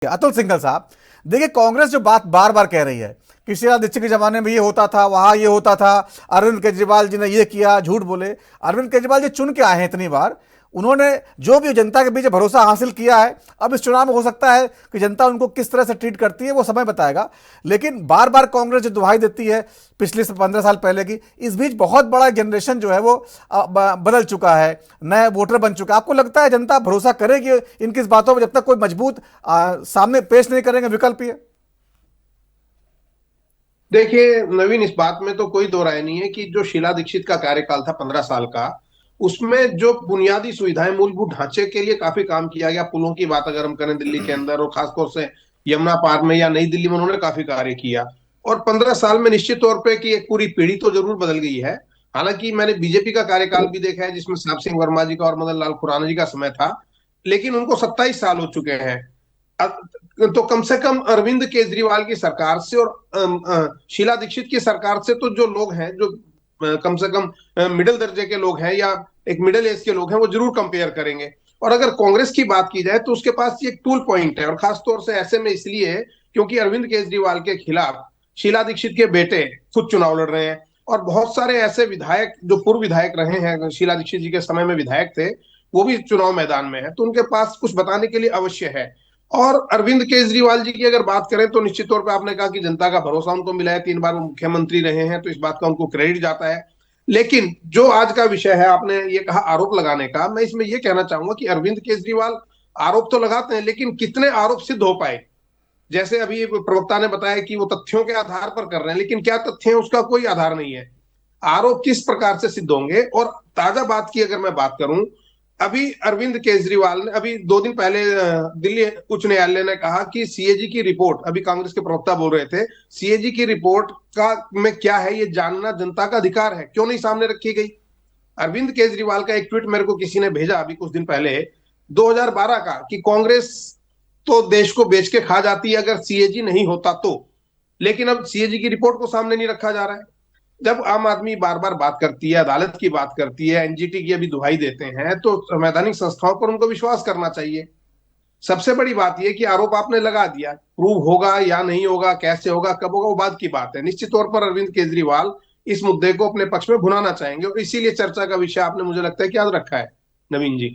अतुल सिंघल साहब, देखिए कांग्रेस जो बात बार बार कह रही है कि शीला दीक्षित के जमाने में ये होता था, वहां ये होता था, अरविंद केजरीवाल जी ने ये किया, झूठ बोले। अरविंद केजरीवाल जी चुन के आए हैं इतनी बार, उन्होंने जो भी जनता के बीच भरोसा हासिल किया है। अब इस चुनाव में हो सकता है कि जनता उनको किस तरह से ट्रीट करती है वो समय बताएगा, लेकिन बार बार कांग्रेस जो दुहाई देती है पिछले 15 साल पहले की, इस बीच बहुत बड़ा जनरेशन जो है वो बदल चुका है, नए वोटर बन चुका है। आपको लगता है जनता भरोसा करेगी इनकी इस बातों पर जब तक कोई मजबूत सामने पेश नहीं करेंगे विकल्प ये? देखिए नवीन, इस बात में तो कोई दो राय नहीं है कि जो शीला दीक्षित का कार्यकाल था 15 साल का, उसमें जो बुनियादी सुविधाएं, मूलभूत ढांचे के लिए काफी काम किया गया। पुलों की बात अगर हम करें दिल्ली के अंदर, और खासतौर से यमुना पार में या नई दिल्ली में, उन्होंने काफी कार्य किया। और 15 साल में निश्चित तौर पे कि एक पूरी पीढ़ी तो जरूर बदल गई है। हालांकि मैंने बीजेपी का कार्यकाल भी देखा है, जिसमें साहब सिंह वर्मा जी का और मदन लाल खुराना जी का समय था, लेकिन उनको 27 साल हो चुके हैं। तो कम से कम अरविंद केजरीवाल की सरकार से और शीला दीक्षित की सरकार से तो जो लोग हैं, जो कम से कम मिडिल दर्जे के लोग हैं या एक मिडिल एज के लोग हैं, वो जरूर कंपेयर करेंगे। और अगर कांग्रेस की बात की जाए तो उसके पास ये एक टूल पॉइंट है, और खासतौर से ऐसे में इसलिए है क्योंकि अरविंद केजरीवाल के खिलाफ शीला दीक्षित के बेटे खुद चुनाव लड़ रहे हैं। और बहुत सारे ऐसे विधायक जो पूर्व विधायक रहे हैं, शीला दीक्षित जी के समय में विधायक थे, वो भी चुनाव मैदान में है, तो उनके पास कुछ बताने के लिए अवश्य है। और अरविंद केजरीवाल जी की अगर बात करें तो निश्चित तौर पर आपने कहा कि जनता का भरोसा उनको मिला है, 3 बार वो मुख्यमंत्री रहे हैं, तो इस बात का उनको क्रेडिट जाता है। लेकिन जो आज का विषय है, आपने ये कहा आरोप लगाने का, मैं इसमें ये कहना चाहूंगा कि अरविंद केजरीवाल आरोप तो लगाते हैं, लेकिन कितने आरोप सिद्ध हो पाए? जैसे अभी प्रवक्ता ने बताया कि वो तथ्यों के आधार पर कर रहे हैं, लेकिन क्या तथ्य है उसका कोई आधार नहीं है। आरोप किस प्रकार से सिद्ध होंगे? और ताजा बात की अगर मैं बात करूं, अभी अरविंद केजरीवाल ने अभी 2 दिन पहले दिल्ली उच्च न्यायालय ने कहा कि सीएजी की रिपोर्ट, अभी कांग्रेस के प्रवक्ता बोल रहे थे, सीएजी की रिपोर्ट का में क्या है ये जानना जनता का अधिकार है, क्यों नहीं सामने रखी गई? अरविंद केजरीवाल का एक ट्वीट मेरे को किसी ने भेजा अभी कुछ दिन पहले, 2012 का, कि कांग्रेस तो देश को बेच के खा जाती है अगर सीएजी नहीं होता तो। लेकिन अब सीएजी की रिपोर्ट को सामने नहीं रखा जा रहा है। जब आम आदमी बार बार बात करती है, अदालत की बात करती है, एनजीटी की अभी दुहाई देते हैं, तो संवैधानिक संस्थाओं पर उनको विश्वास करना चाहिए। सबसे बड़ी बात यह कि आरोप आपने लगा दिया, प्रूव होगा या नहीं होगा, कैसे होगा, कब होगा, वो बात की बात है। निश्चित तौर पर अरविंद केजरीवाल इस मुद्दे को अपने पक्ष में भुनाना चाहेंगे, और इसीलिए चर्चा का विषय आपने, मुझे लगता है कि याद रखा है, नवीन जी।